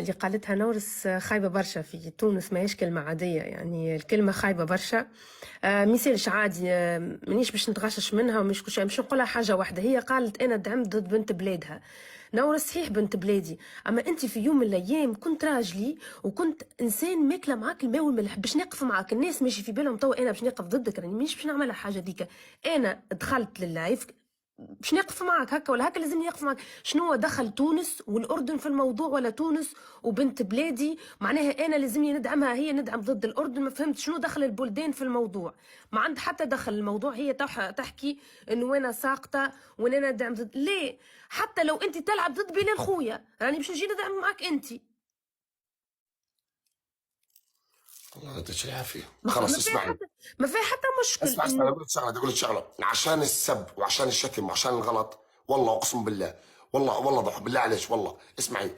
اللي قالتها نورس خايبة برشا في تونس، ماهيش كلمة عادية، يعني الكلمة خايبة برشا. ميسالش عادي، مانيش باش نتغشش منها ومش كل شيء، مش نقولها حاجة واحدة. هي قالت أنا دعمت ضد بنت بلادها. نورس صحيح بنت بلادي، أما أنت في يوم من الأيام كنت راجلي وكنت إنسان ماكلة معاك الماء والملح باش نقف معاك. الناس ماشي في بالهم توا أنا باش نقف ضدك، راني مانيش باش نعملها حاجة ديك. أنا دخلت لللايف باش نقف معك هكا ولا هكا، لازم يقف معك. شنو دخل تونس والاردن في الموضوع، ولا تونس وبنت بلادي معناها انا لازمني ندعمها، هي ندعم ضد الاردن؟ ما فهمت شنو دخل البلدان في الموضوع. ما عند حتى دخل الموضوع. هي تحكي انه انا ساقطه وان انا ندعم ضد. ليه؟ حتى لو انت تلعب ضد بلال خويا راني باش نجي ندعم معك انت. الله يعطيك العافيه. خلاص اسمعي، ما فيها حتى مشكل. اسمع اقول لك شغله، اقول لك شغله، عشان السب وعشان الشتم وعشان الغلط، والله اقسم بالله، والله ضحى بالله عليك والله. اسمعي،